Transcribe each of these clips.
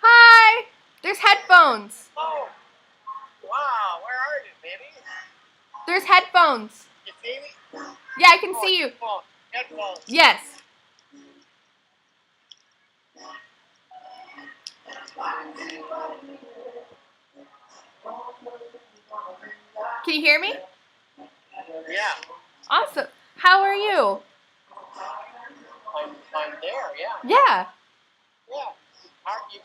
Hi! There's headphones. Oh, wow. Where are you, baby? There's headphones. You see me? Yeah, I can see you. Headphones. Yes. Can you hear me? Yeah. Awesome. How are you? I'm there, yeah. Yeah. Yeah.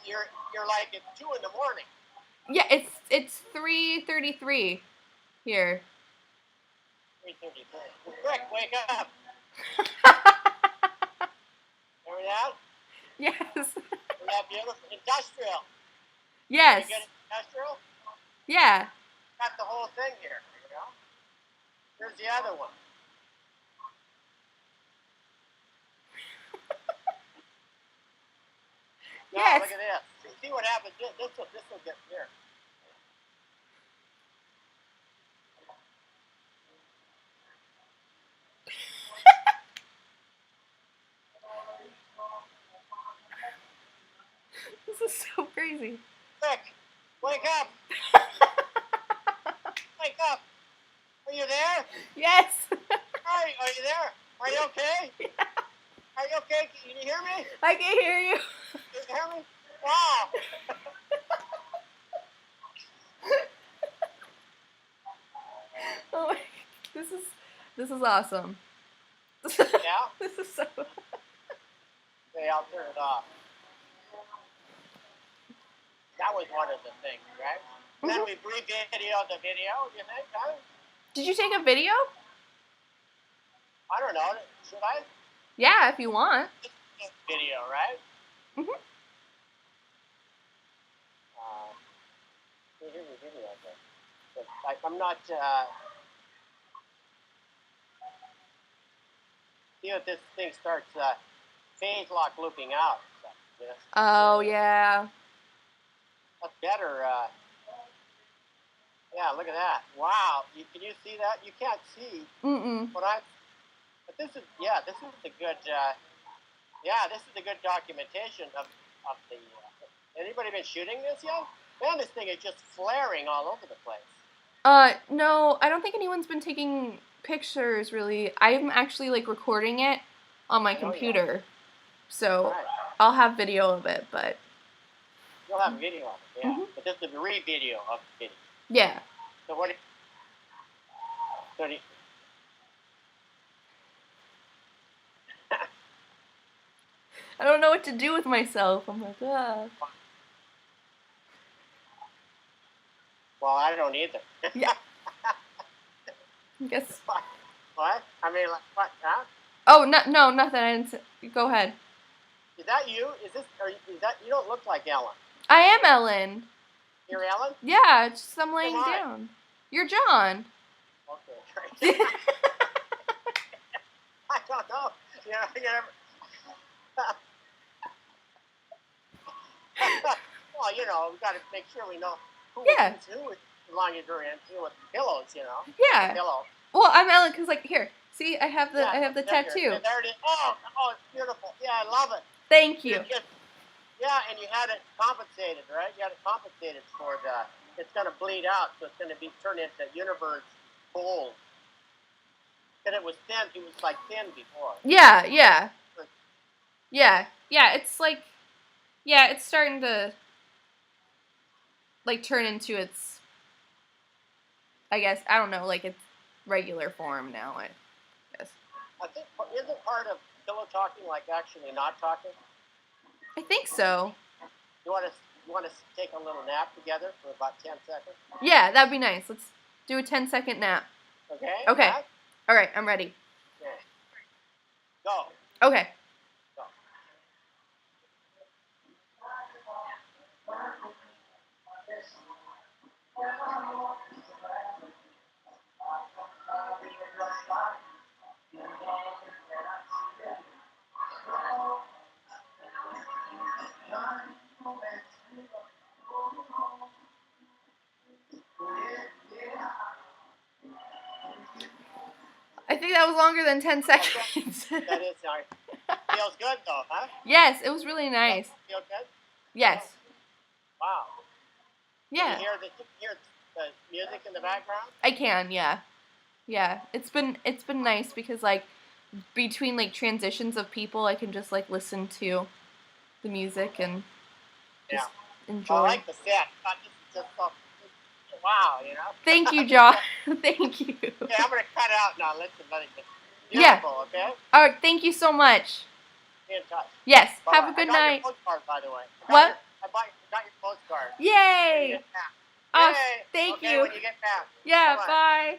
You're like at 2 in the morning. Yeah, it's 3:33 here. 3:33. Quick, wake up. Hear that? Yes. We have beautiful industrial. Yes. You get industrial? Yeah. Got the whole thing here, you know? Here's the other one. Now, Yes. look at this. See what happens? This will get here. This is so crazy. Quick, wake up. Wake up. Are you there? Yes. Hi, are you there? Are you okay? Yeah. Are you okay? Can you hear me? I can hear you. Can you hear me? Wow. Oh my, this is awesome. Yeah? This is so. Okay, I'll turn it off. That was one of the things, right? Mm-hmm. Then we re-videoed the video, you think, huh? Did you take a video? I don't know. Should I? Yeah, if you want. Video, right? Mhm. Here's the video, I think. But I'm not, see if this thing starts phase lock looping out. So, you know, Oh yeah. that's better. Yeah, look at that. Wow. Can you see that? You can't see what I. But this is the good. This is the good documentation of the. Anybody been shooting this yet? Man, this thing is just flaring all over the place. No, I don't think anyone's been taking pictures really. I'm actually like recording it on my computer. So right. I'll have video of it, but You'll have a video of it, yeah. But this is the re-video of the video. Yeah. So what? I don't know what to do with myself. I'm like, ah. Well, I don't either. Yeah. I guess. What? I mean, like, what? Huh? Oh, no, nothing. I didn't say. Go ahead. Is that you? Is that you? Don't look like Ellen. I am Ellen. You're Ellen? Yeah, it's just I'm laying down. You're John. Okay, great. I don't know. You never. Well, we got to make sure we know who is belonging to her and with pillows, Yeah. Pillow. Well, I'm Ellen because here. See, I have the tattoo. There it is. Oh, it's beautiful. Yeah, I love it. Thank you. Yeah, and you had it compensated, right? You had it compensated for it's going to bleed out, so it's going to be turned into universe gold. And it was thin. It was like thin before. Yeah. It's like, it's starting to like turn into its. I guess I don't know, like its regular form now. I guess. I think isn't part of pillow talking like actually not talking? I think so. You want to take a little nap together for about 10 seconds? Yeah, that'd be nice. Let's do a 10-second nap. Okay. Okay. All right, I'm ready. Okay. Go. Okay. Go. I think that was longer than 10 seconds. That is nice. Feels good though, huh? Yes, it was really nice. Feel good? Yes. Wow. Yeah. Can you hear the music in the background? I can, yeah. Yeah. It's been nice because like between like transitions of people I can just like listen to the music and just enjoy. I like the set. This is just so wow, you know? Thank you, John. Thank you. Okay, I'm going to cut out now. Let it beautiful, okay? All right, thank you so much. Be in touch. Yes, Bye-bye. have a good night. I got your postcard, by the way. What? I got your postcard. Yay! Oh, thank you. When you get back. Yeah, bye.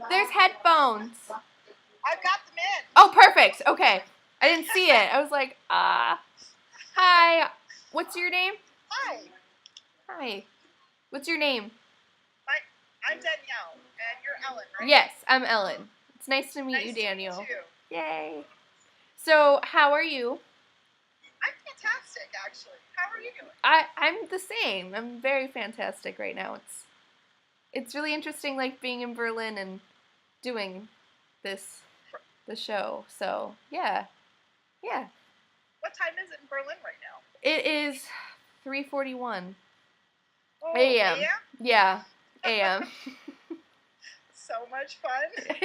There's headphones. I've got them in. Oh, perfect. Okay. I didn't see it. I was like, hi. What's your name? Hi. Hi. What's your name? I'm Danielle, and you're Ellen, right? Yes, I'm Ellen. It's nice to meet you, Daniel. To meet you. Yay. So, how are you? I'm fantastic, actually. How are you doing? I'm the same. I'm very fantastic right now. It's really interesting, like, being in Berlin and doing the show. So, yeah. Yeah. What time is it in Berlin right now? It is 3:41 Oh, a.m. a.m.? Yeah, a.m. So much fun.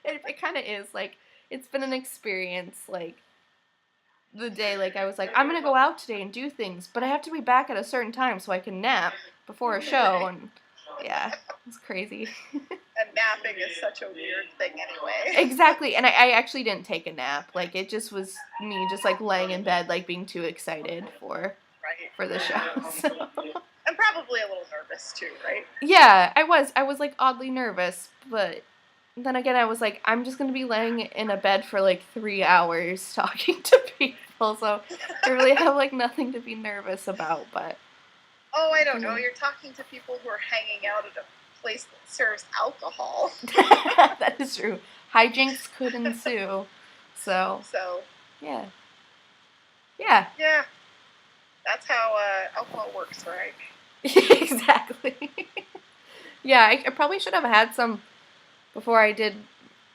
it kind of is. Like, it's been an experience, like, the day, like, I was like, I'm gonna go out today and do things, but I have to be back at a certain time so I can nap before a show, and, yeah, it's crazy. And napping is such a weird thing anyway. Exactly, and I actually didn't take a nap. Like, it just was me just, like, laying in bed, like, being too excited for the show, so. And probably a little nervous, too, right? Yeah, I was, like, oddly nervous, but then again, I was like, I'm just going to be laying in a bed for, like, 3 hours talking to people, so I really have, like, nothing to be nervous about, but. Oh, I don't know. You're talking to people who are hanging out at a place that serves alcohol. That is true. Hijinks could ensue. So, So. yeah. Yeah. Yeah. That's how alcohol works, right? Exactly. Yeah, I probably should have had some before I did,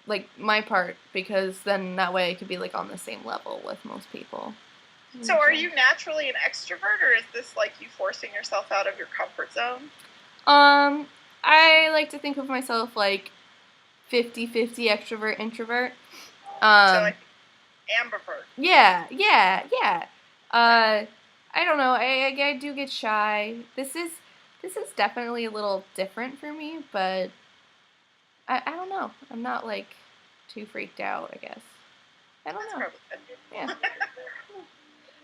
like, my part, because then that way I could be, like, on the same level with most people. So are you naturally an extrovert, or is this, like, you forcing yourself out of your comfort zone? I like to think of myself, like, 50-50 extrovert, introvert. So, like, ambivert. Yeah. I don't know. I do get shy. This is definitely a little different for me, but I don't know. I'm not like too freaked out, I guess. I don't know. Yeah.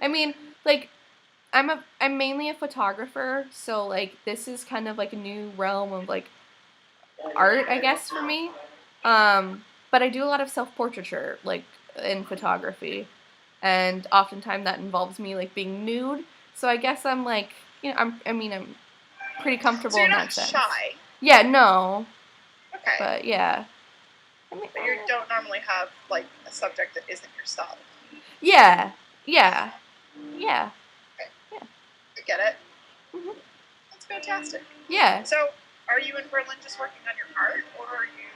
I mean, like I'm mainly a photographer, so like this is kind of like a new realm of like art, I guess, for me. But I do a lot of self-portraiture, like in photography, and oftentimes that involves me like being nude. So I guess I'm like, I'm pretty comfortable so in that sense. You're not shy. Yeah, no. Okay. But yeah. But you don't normally have like a subject that isn't yourself. Yeah. Okay. Yeah. I get it. Mm-hmm. That's fantastic. Yeah. So, are you in Berlin just working on your art, or are you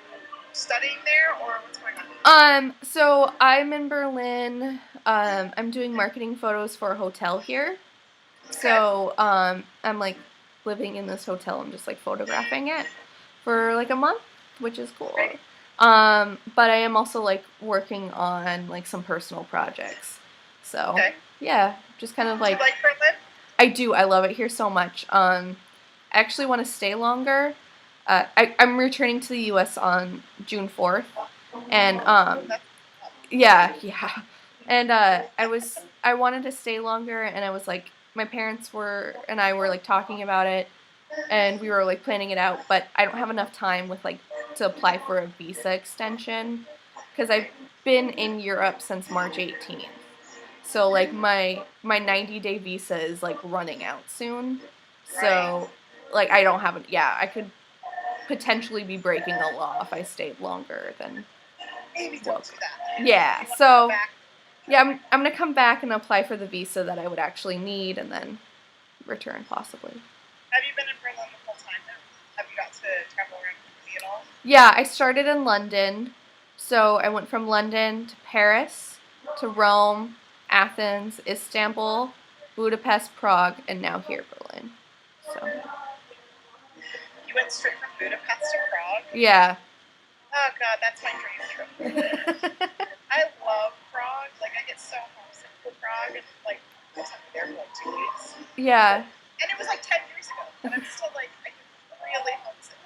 studying there, or what's going on? So I'm in Berlin. I'm doing marketing photos for a hotel here. Okay. So, I'm like living in this hotel. I'm just like photographing it for like a month, which is cool. Right. But I am also like working on like some personal projects. So, okay. Yeah, just kind of like. Do you like Berlin? I do. I love it here so much. I actually want to stay longer. I'm returning to the U.S. on June 4th, and yeah, and I wanted to stay longer, and I was like, my parents and I were like talking about it, and we were like planning it out, but I don't have enough time with like to apply for a visa extension, because I've been in Europe since March 18th. So like my 90-day visa is like running out soon. So like I don't have it. Yeah, I could potentially be breaking a law if I stayed longer than. Maybe don't do that. Yeah. So yeah, I'm gonna come back and apply for the visa that I would actually need, and then return possibly. Have you been in Berlin the whole time now? Have you got to travel around the city at all? Yeah, I started in London. So I went from London to Paris, to Rome, Athens, Istanbul, Budapest, Prague, and now here, Berlin. So. You went straight from Budapest to Prague? Yeah. Oh god, that's my dream trip. I love Prague. Like, I get so homesick for Prague, and like, I was there for like 2 weeks. Yeah. And it was like 10 years ago, and I'm still like, I get really homesick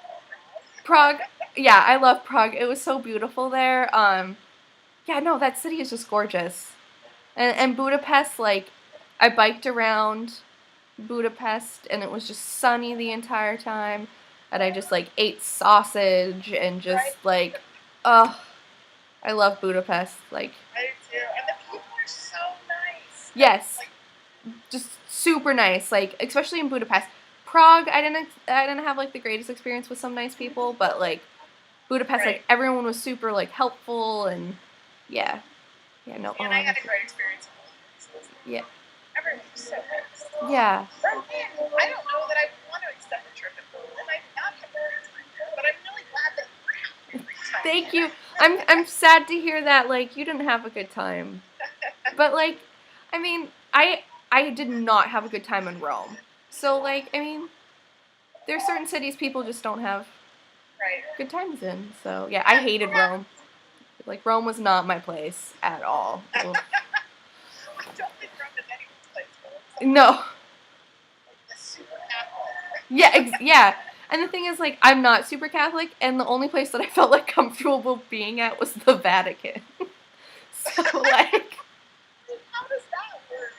for Prague. Yeah, I love Prague. It was so beautiful there. Yeah, no, that city is just gorgeous. And Budapest, like, I biked around Budapest, and it was just sunny the entire time. And I just, like, ate sausage and just, like, oh, I love Budapest. Like, I do too. And the people are so nice. Yes. Like, just super nice. Like, especially in Budapest. Prague, I didn't have, like, the greatest experience with some nice people, but, like, Budapest, like, everyone was super, like, helpful, and, yeah. Yeah, no. And I had a great experience in both places. Yeah. Everyone was so nice. Yeah. Berlin, I don't know that I want to extend a trip in Berlin. I did not have a great time there, but I'm really glad that you were having a great time. Thank you. I'm sad to hear that, like, you didn't have a good time. But, like, I mean, I did not have a good time in Rome. So, like, I mean, there's certain cities people just don't have good times in. So, yeah, I hated Rome. Like, Rome was not my place at all. I don't think Rome is anyone's place. No. Like, the super Catholic. Yeah, yeah. And the thing is, like, I'm not super Catholic, and the only place that I felt, like, comfortable being at was the Vatican. So, like... How does that work?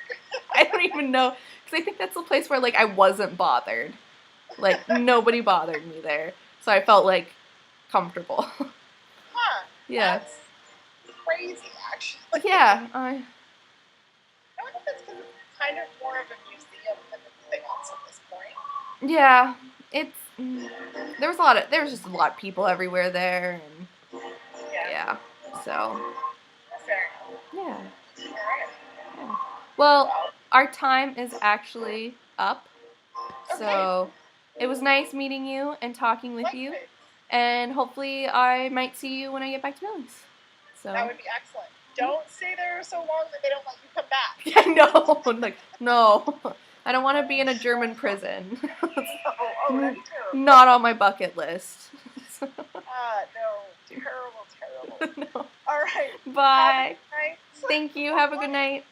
I don't even know. Because I think that's the place where, like, I wasn't bothered. Like, nobody bothered me there. So I felt, like, comfortable. Huh. Yeah. That's crazy, actually. Yeah. I wonder if it's because it's kind of more of a museum than anything else at this point. Yeah. There was just a lot of people everywhere there, and yeah. So. Fair enough. Well, our time is actually up. So it was nice meeting you and talking with you. And hopefully I might see you when I get back to Billings. So that would be excellent. Don't stay there so long that they don't let you come back. I know. Like, no. I don't want to be in a German prison. That's terrible. Not on my bucket list. No. Terrible. No. All right. Bye. Have a good night. Thank you. Have a good night.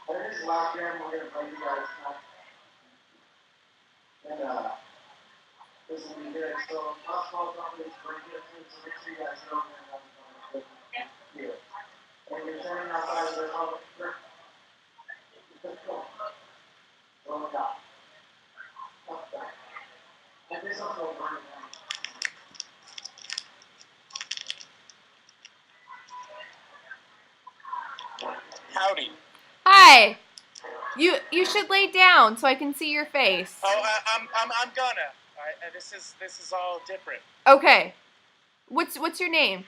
This is the last jam we're going to play you guys. And this will be good. So, last ball company is pretty good too, so make sure you guys know when I'm here. And you're standing outside of the public. Roll it out. And this also will burn it down. Howdy. Hi. You should lay down so I can see your face. Oh, I'm gonna. This is all different. Okay. What's your name?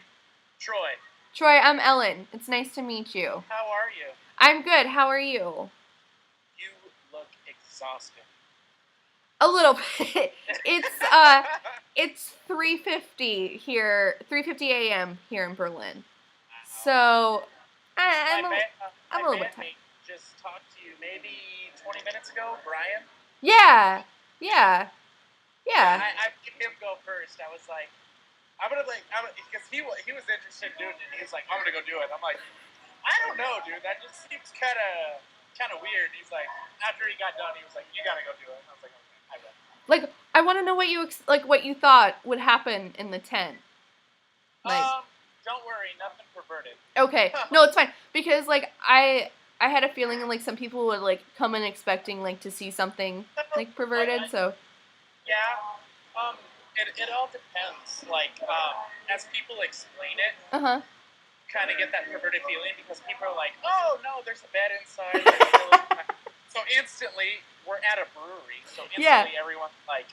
Troy. Troy, I'm Ellen. It's nice to meet you. How are you? I'm good. How are you? You look exhausted. A little bit. It's 3:50 here, 3:50 a.m. here in Berlin. So I'm a little bit tired. Just talked to you maybe 20 minutes ago, Brian. Yeah. I made him go first. I was like, because he was interested in doing it. And he was like, I'm gonna go do it. I'm like, I don't know, dude. That just seems kind of weird. He's like, after he got done, he was like, you gotta go do it. And I was like, okay, I will. Like, I want to know what you thought would happen in the tent. Like, don't worry, nothing perverted. Okay, no, it's fine because like I had a feeling like some people would like come in expecting like to see something like perverted. So yeah, it all depends. Like as people explain it, kind of get that perverted feeling because people are like, oh no, there's a bed inside. So instantly, we're at a brewery. So instantly, everyone's like,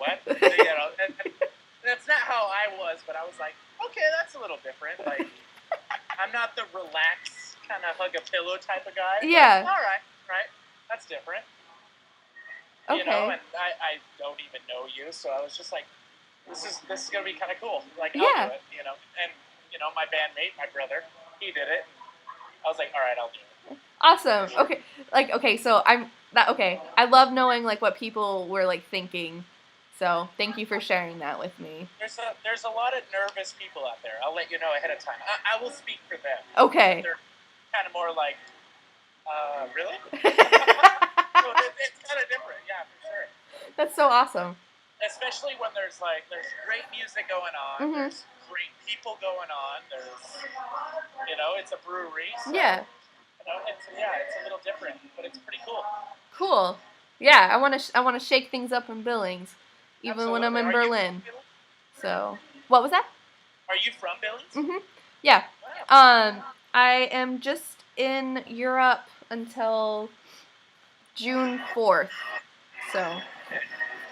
what? You know, and that's not how I was, but I was like, okay, that's a little different. Like, I'm not the relaxed kind of hug a pillow type of guy. Yeah. All right, that's different. Okay. You know, and I don't even know you, so I was just like, this is gonna be kind of cool. Like, I'll do it. You know, and you know, my bandmate, my brother, he did it. I was like, all right, I'll do it. Awesome. Okay. So I love knowing like what people were like thinking. So thank you for sharing that with me. There's a lot of nervous people out there. I'll let you know ahead of time. I will speak for them. Okay. They're kind of more like, really? So it's kind of different, yeah, for sure. That's so awesome. Especially when there's great music going on. There's great people going on. It's a brewery. So, yeah. It's a little different, but it's pretty cool. Cool. Yeah, I want to shake things up in Billings, even when I'm in Berlin. So, what was that? Are you from Billings? Yeah. Wow. I am just in Europe until June 4th. So,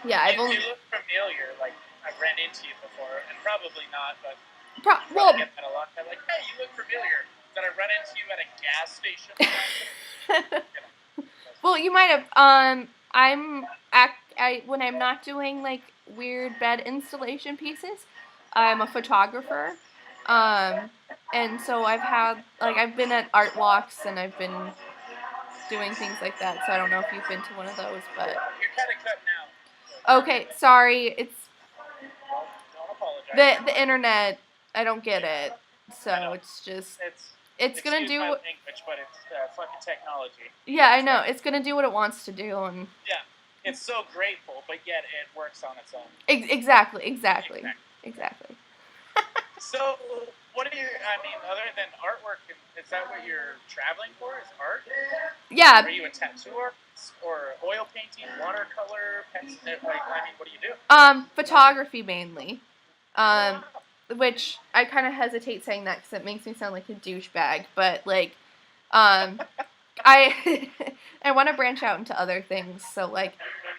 yeah, You look familiar. Like I've ran into you before, and probably not, but well, I get that a lot. I'm like, hey, you look familiar. Did I run into you at a gas station? Well, you might have. When I'm not doing like weird bed installation pieces, I'm a photographer. And so I've been at art walks and I've been doing things like that. So I don't know if you've been to one of those, but you're kind of cutting out. Okay, sorry. It's don't apologize. the internet. I don't get it. So it's just it's gonna Excuse do. my language, but it's fucking technology. Yeah, I know. It's gonna do what it wants to do, and yeah, it's so grateful, but yet it works on its own. Exactly. So, what are you? I mean, other than artwork, is that what you're traveling for? Is art? Yeah. Are you a tattoo artist or oil painting, watercolor, pencil? Like, I mean, what do you do? Photography mainly. Which I kind of hesitate saying that because it makes me sound like a douchebag, but like, I I want to branch out into other things. So like,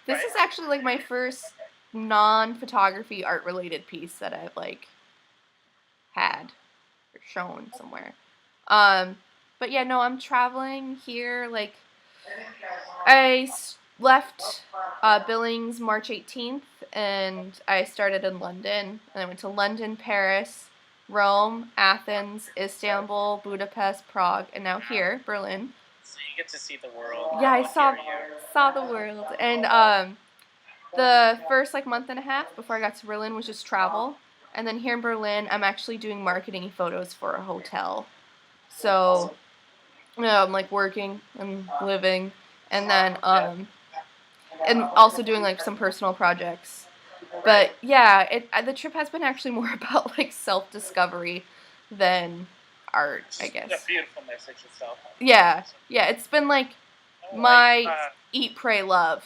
this is actually like my first non-photography art related piece that I've like had or shown somewhere. But yeah, no, I'm traveling here. Like, I left Billings March 18th, and I started in London. And I went to London, Paris, Rome, Athens, Istanbul, Budapest, Prague, and now here, Berlin. So you get to see the world. Yeah, I saw the world. And the first like month and a half before I got to Berlin was just travel. And then here in Berlin, I'm actually doing marketing photos for a hotel. So, I'm like working and living, and then and also doing like some personal projects. But yeah, the trip has been actually more about like self-discovery than art, I guess. It's a beautiful message itself. Yeah, it's been like my eat, pray, love.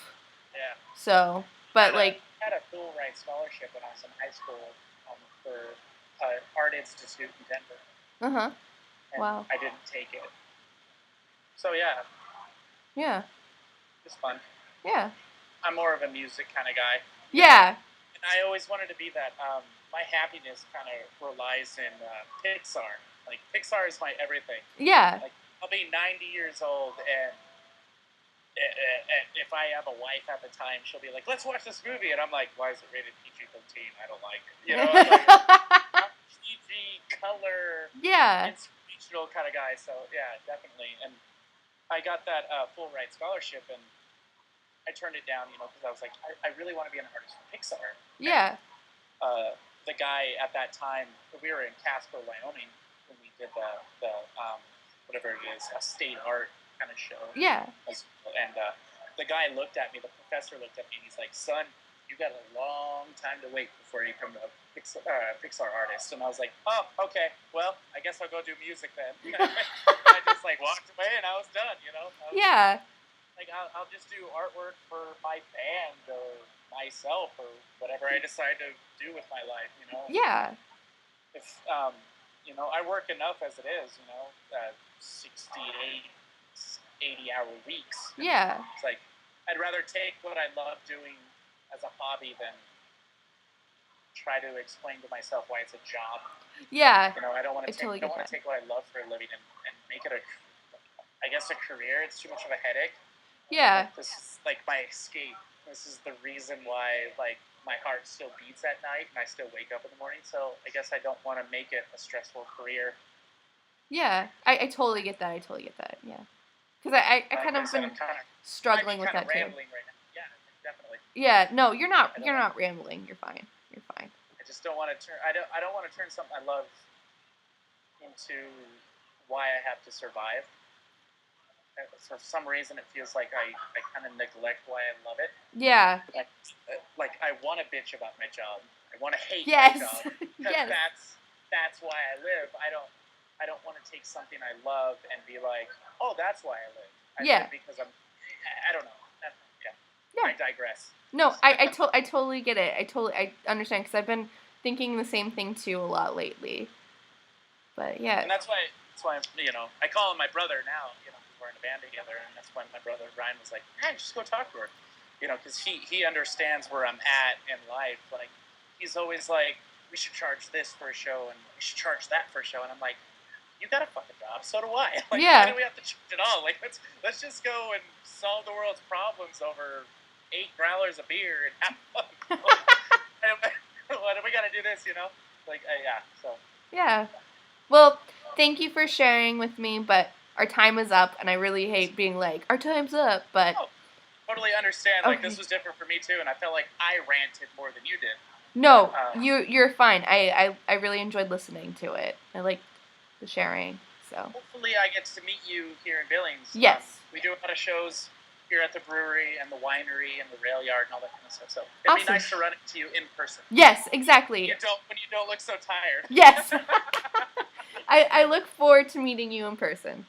Yeah. So, but I had a full ride scholarship when I was in high school for Art Institute in Denver. Uh-huh. Wow. I didn't take it. So yeah. Yeah. It's fun. Yeah. I'm more of a music kind of guy. Yeah. And I always wanted to be that. My happiness kind of relies in Pixar. Like, Pixar is my everything. Yeah. Like, I'll be 90 years old, and if I have a wife at the time, she'll be like, let's watch this movie. And I'm like, why is it rated PG-13? I don't like it. You know? Like, PG, color, inspirational kind of guy. So, yeah, definitely. And I got that full ride scholarship, and I turned it down, because I was like, I really want to be an artist for Pixar. Yeah. And, the guy at that time, we were in Casper, Wyoming, when we did the whatever it is, a state art kind of show. Yeah. And the guy looked at me, the professor looked at me, and he's like, son, you got a long time to wait before you become a Pixar artist. And I was like, oh, okay, well, I guess I'll go do music then. I just like walked away, and I was done, Yeah. Like, I'll just do artwork for my band or myself or whatever I decide to do with my life, Yeah. If, I work enough as it is, 68, 80-hour weeks. Yeah. It's like, I'd rather take what I love doing as a hobby than try to explain to myself why it's a job. Yeah. I don't want to take what I love for a living and make it a career. It's too much of a headache. Yeah. This is like my escape. This is the reason why like my heart still beats at night and I still wake up in the morning. So I guess I don't want to make it a stressful career. Yeah, I totally get that. Yeah. Because I kind of been struggling with that too. Rambling right now. Yeah, definitely. Yeah, no, you're not rambling. You're fine. I just don't want to turn. I don't want to turn something I love into why I have to survive. For some reason, it feels like I kind of neglect why I love it. Yeah. Like I want to bitch about my job. I want to hate my job. Yes. That's why I live. I don't want to take something I love and be like, oh, that's why I live. I live because I don't know. Yeah. I digress. No, I totally get it. I understand because I've been thinking the same thing too a lot lately. But yeah. And that's why I call him my brother now. We're in a band together, and that's when my brother Ryan was like, "Hey, just go talk to her," because he understands where I'm at in life. Like, he's always like, "We should charge this for a show, and we should charge that for a show," and I'm like, "You got a fucking job, so do I. Like, why do we have to charge it all? Like, let's just go and solve the world's problems over 8 growlers of beer and have fun. What do we got to do this? Like, yeah. So yeah. Well, thank you for sharing with me, but our time is up, and I really hate being like, our time's up, but... Oh, totally understand. Like, this was different for me, too, and I felt like I ranted more than you did. No, you're fine. I really enjoyed listening to it. I like the sharing, So hopefully I get to meet you here in Billings. Yes. We do a lot of shows here at the brewery and the winery and the rail yard and all that kind of stuff. So it'd be nice to run into you in person. Yes, exactly. When you don't look so tired. Yes. I look forward to meeting you in person.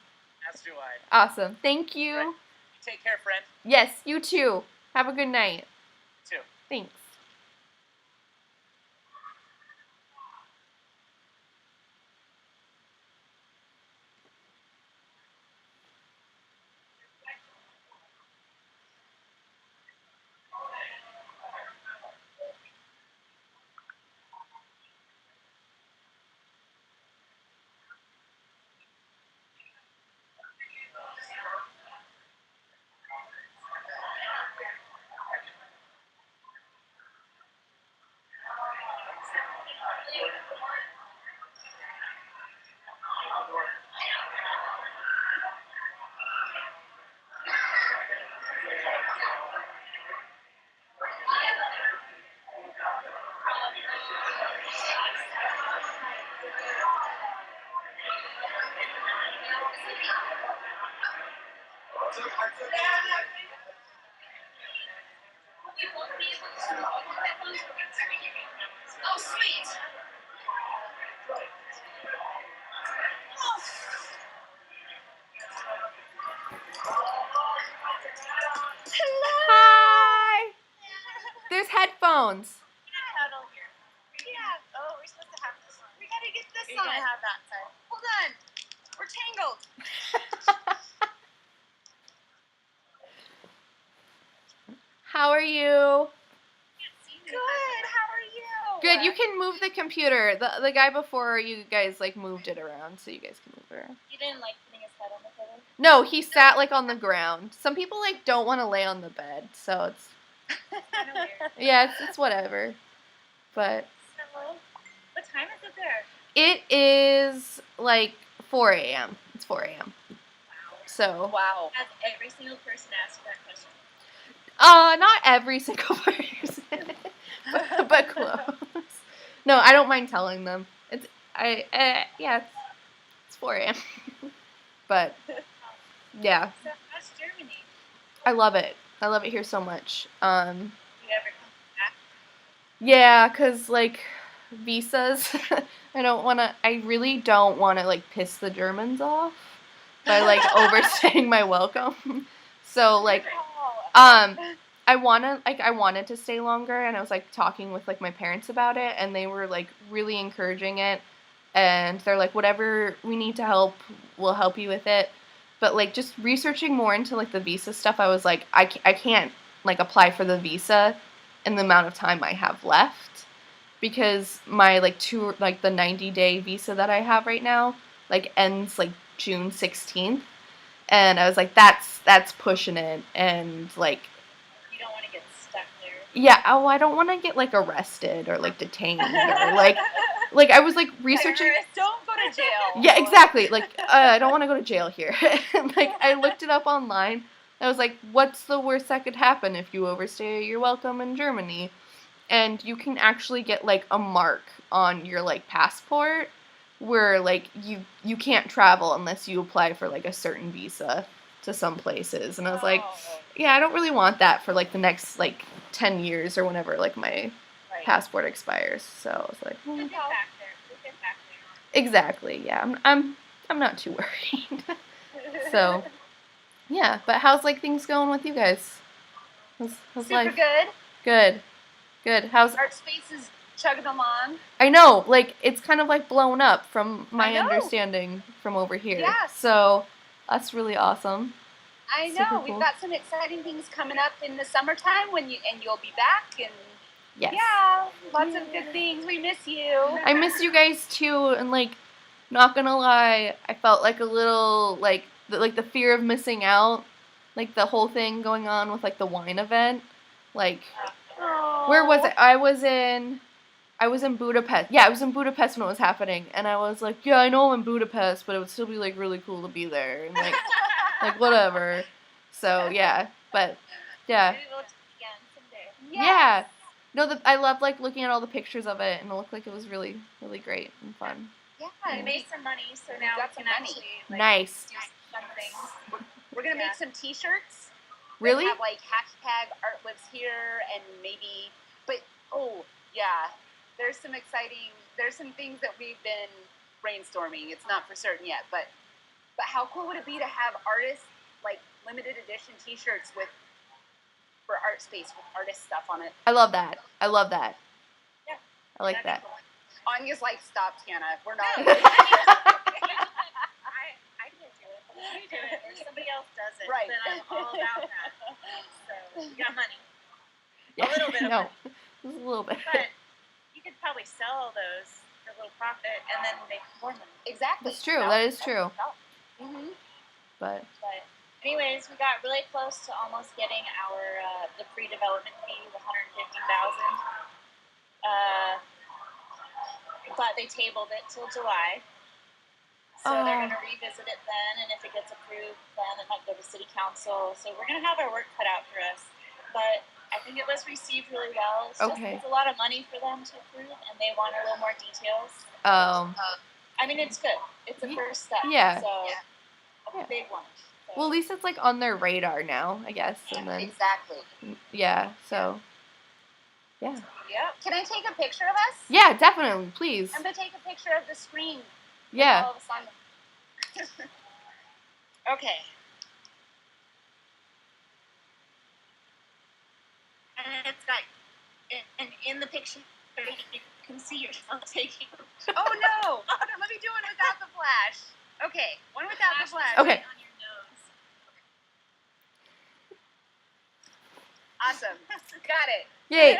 As do I. Awesome. Thank you. Right. Take care, friend. Yes, you too. Have a good night. You too. Thanks. Oh, sweet. Hi. There's headphones. Yeah. Oh, we're supposed to have this one. We gotta get this on. Have that side. Hold on. We're tangled. How are you? Good. How are you? Good. You can move the computer. The guy before you guys like moved it around so you guys can move it around. You didn't like putting his head on the pillow? No, he sat like on the ground. Some people like don't want to lay on the bed, so it's yeah, it's whatever. But So, what time is it there? it is like 4 a.m. It's 4 a.m. So Wow. Has every single person asked that question? not every single person, but close. No, I don't mind telling them. It's 4 a.m. But yeah, So, how's Germany? I love it. I love it here so much. You ever come back? Yeah, 'cause like visas, I really don't want to like piss the Germans off by like overstaying my welcome. So like I wanted to stay longer, and I was like talking with like my parents about it, and they were like really encouraging it, and they're like, whatever we need to help, we'll help you with it. But like just researching more into like the visa stuff, I was like, I can't like apply for the visa in the amount of time I have left, because my like the 90-day visa that I have right now like ends like June 16th, and I was like, that's pushing it, and like You don't want to get stuck there. yeah, I don't want to get like arrested or like detained or like I was like researching. Don't go to jail. Yeah, exactly. Like I don't want to go to jail here. And, like I looked it up online. I was like, what's the worst that could happen if you overstay your welcome in Germany? And you can actually get like a mark on your like passport where like you can't travel unless you apply for like a certain visa to some places. And I was like, yeah, I don't really want that for like the next like 10 years or whenever like my passport expires. So I was like, We'll get back there. We'll get back there. exactly. Yeah, I'm not too worried. So, yeah, but how's like things going with you guys? How's Super life? good. Good. How's Art space is chugging along. I know, like it's kind of like blown up from my I know. understanding from over here. Yeah. So that's really awesome. I Super know. cool. We've got some exciting things coming up in the summertime when you'll be back, and Yes. yeah, lots of good things. We miss you. I miss you guys too, and like, not gonna lie, I felt like a little like the fear of missing out, like the whole thing going on with like the wine event, like. Where was it? I was in Budapest. Yeah, I was in Budapest when it was happening, and I was like, yeah, I know I'm in Budapest, but it would still be like really cool to be there, and like, like whatever. So yeah, but yeah, Maybe we'll do it again someday. yeah. No, I love like looking at all the pictures of it, and it looked like it was really, really great and fun. we made some money, so now got we can some money. actually Nice. do some things. We're gonna make some T-shirts. Really? That have like hashtag Art Lives Here and maybe, but there's some things that we've been brainstorming. It's not for certain yet, but how cool would it be to have artists like limited edition T-shirts for art space with artist stuff on it? I love that. Yeah. I like That'd that. be cool. Anya's like, stop, Tana. We're not. I can't do it. You do it, or somebody else does it. Right. Then I'm all about that. So you got money, Yeah, little bit of no, money. just a little bit. but you could probably sell those for a little profit and then make more money. Exactly. That's true. That is true. Mm-hmm. But But anyways, we got really close to almost getting our the pre-development fee of $150,000. But they tabled it till July. So they're going to revisit it then, and if it gets approved, then it might go to city council. So we're going to have our work cut out for us. But I think it was received really well. It's just it's a lot of money for them to approve, and they want a little more details. I mean, it's good. It's a first step. Yeah. So a big one. So. well, at least it's like on their radar now, I guess. And then Exactly. yeah, so yeah. Yeah. Can I take a picture of us? Yeah, definitely, please. I'm gonna take a picture of the screen. Yeah. All of us on. Okay. And it's got, and in the picture, you can see yourself taking. Oh no! Let me do one without the flash. Okay, one without the flash. Okay. On your nose. Awesome. Got it. Yay.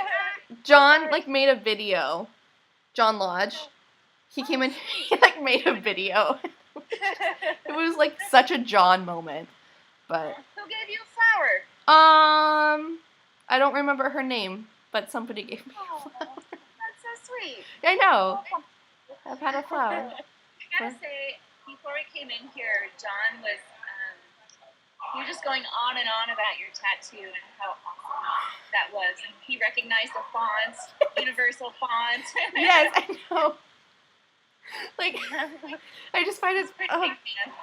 John like made a video. John Lodge. He came in. He like made a video. It was like such a John moment. But Who gave you a flower? I don't remember her name, but somebody gave me. Oh, that's so sweet. I know. I've had a flower. I gotta say, before we came in here, John was he was just going on and on about your tattoo and how awesome that was, and he recognized the fonts, universal font. Yes, I know. Like, I just find it.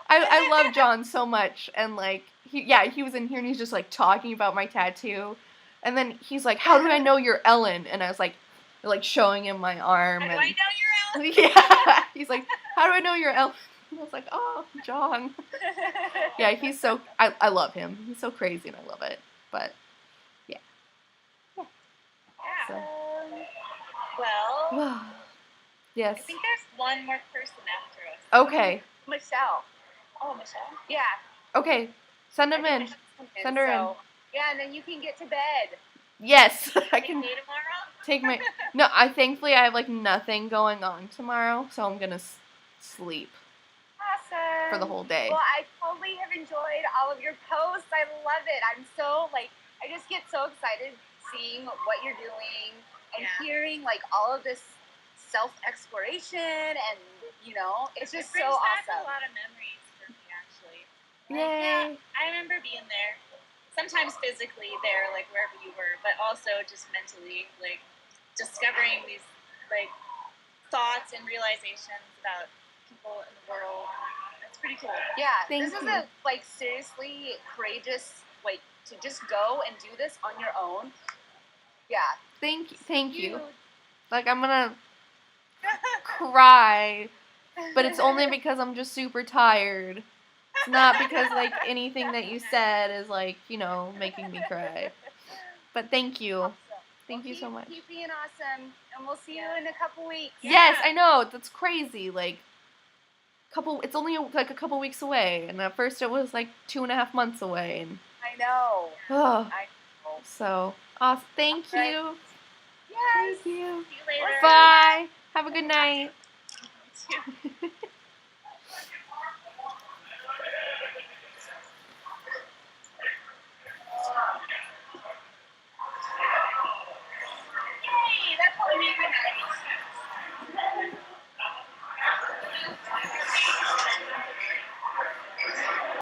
I love John so much, and like he was in here and he's just like talking about my tattoo, and then he's like, "How do I know you're Ellen?" And I was like showing him my arm, How do and I know you're Ellen? yeah, he's like, "How do I know you're Ellen?" And I was like, "Oh, John." Yeah, he's so. I love him. He's so crazy, and I love it. But yeah. Yeah. So. Well, Yes. I think there's one more person after us. Okay. Michelle. Oh, Michelle. Yeah. Okay. Send him in. Send her in. Yeah, and then you can get to bed. Yes, I Can can you tomorrow? take my. No, thankfully I have like nothing going on tomorrow, so I'm gonna sleep Awesome. for the whole day. Well, I totally have enjoyed all of your posts. I love it. I'm so I just get so excited seeing what you're doing and hearing all of this self-exploration, and it's just It brings so back awesome. a lot of memories for me, actually. Yay! I remember being there. Sometimes physically there, wherever you were, but also just mentally, discovering these thoughts and realizations about people in the world. That's pretty cool. Yeah, Thank this is you. a seriously courageous to just go and do this on your own. Yeah. Thank you. Like I'm gonna cry, but it's only because I'm just super tired. It's not because anything that you said is making me cry. But thank you. Awesome. Thank you so much. Keep being awesome, and we'll see you in a couple weeks. Yes, I know. That's crazy. It's only a couple weeks away, and at first it was 2.5 months away, and I know. oh, I know. so awesome. Thank Right. you. Yes. Thank you. See you later. Bye. Have a good night. You too.